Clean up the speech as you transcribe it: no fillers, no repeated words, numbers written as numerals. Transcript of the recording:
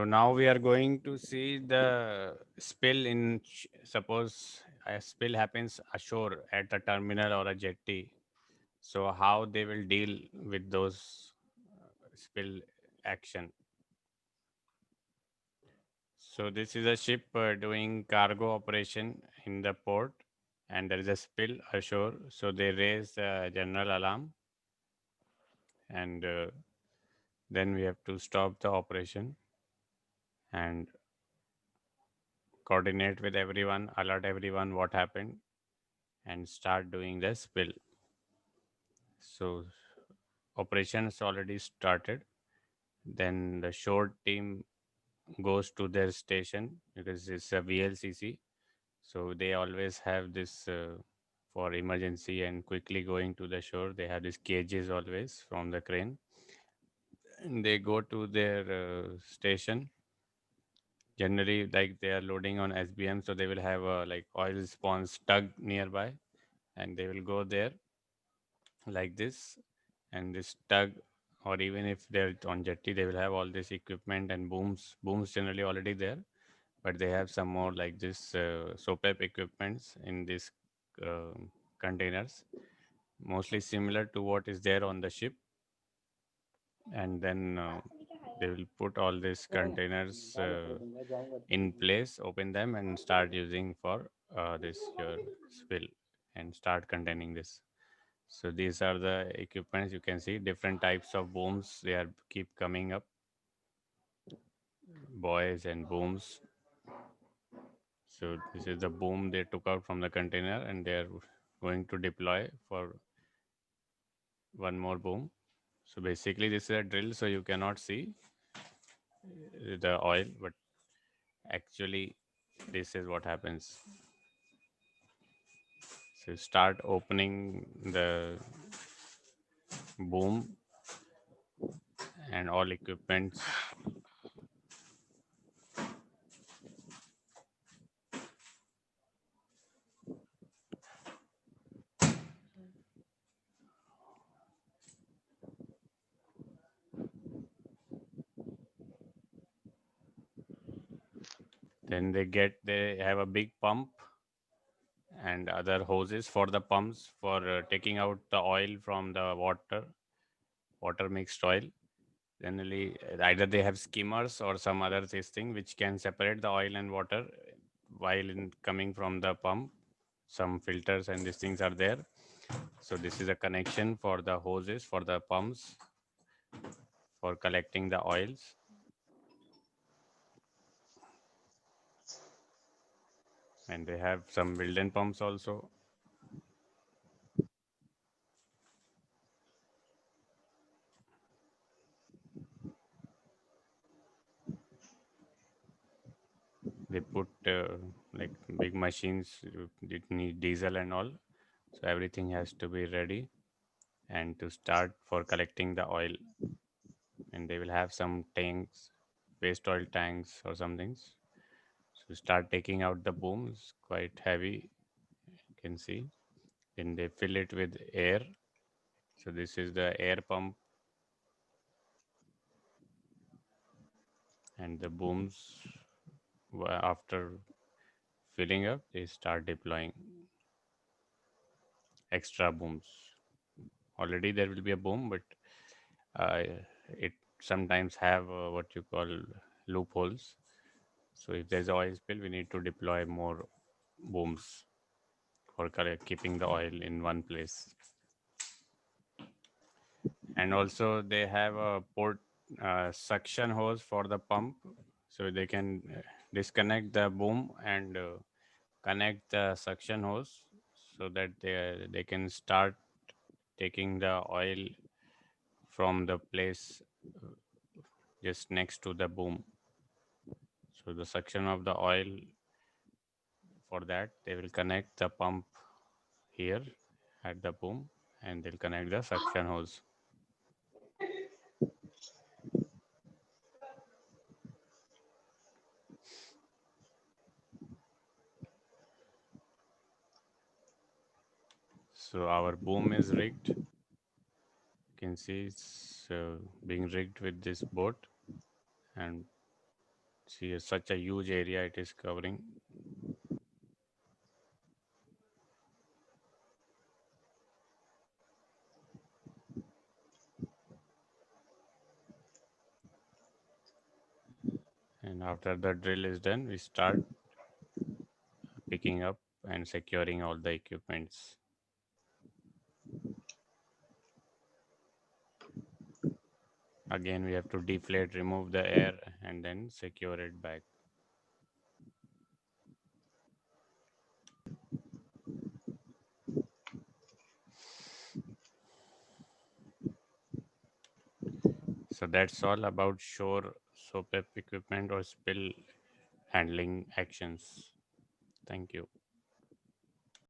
So now we are going to see the spill in, suppose a spill happens ashore at a terminal or a jetty. So how they will deal with those spill action. So this is a ship doing cargo operation in the port, and there is a spill ashore. So they raise the general alarm, and then we have to stop the operation and coordinate with everyone, alert everyone what happened, and start doing the spill. So operations already started. Then the shore team goes to their station because it's a VLCC. So they always have this for emergency and quickly going to the shore. They have these cages always from the crane. And they go to their station. Generally, like they are loading on SBM, so they will have a like oil sponge tug nearby, and they will go there like this, and this tug, or even if they're on jetty, they will have all this equipment and booms generally already there, but they have some more like this SOPEP equipments in these uh, containers, mostly similar to what is there on the ship. And then they will put all these containers in place, open them, and start using for this your spill and start containing this. So these are the equipments. You can see different types of booms. They are keep coming up, buoys and booms. So this is the boom they took out from the container, and they are going to deploy for one more boom. So basically, this is a drill, so you cannot see the oil, but actually, this is what happens. So start opening the boom and all equipments. Then they have a big pump and other hoses for the pumps for taking out the oil from the water mixed oil. Generally, either they have skimmers or some other this thing which can separate the oil and water while coming from the pump. Some filters and these things are there. So this is a connection for the hoses for the pumps for collecting the oils. And they have some Wilden pumps also. They put like big machines, it need diesel and all. So everything has to be ready and to start for collecting the oil. And they will have some tanks, waste oil tanks or some things. So start taking out the booms, quite heavy, you can see. Then they fill it with air. So this is the air pump, and the booms after filling up, they start deploying extra booms. Already there will be a boom, but it sometimes have what you call loopholes. So if there's oil spill, we need to deploy more booms for keeping the oil in one place. And also they have a port suction hose for the pump, so they can disconnect the boom and connect the suction hose so that they can start taking the oil from the place just next to the boom. So the suction of the oil, for that they will connect the pump here at the boom, and they'll connect the suction hose. So our boom is rigged. You can see it's being rigged with this boat, and See, such a huge area it is covering. And after the drill is done, we start picking up and securing all the equipments. Again, we have to deflate, remove the air, and then secure it back. So that's all about shore SOAP equipment or spill handling actions. Thank you.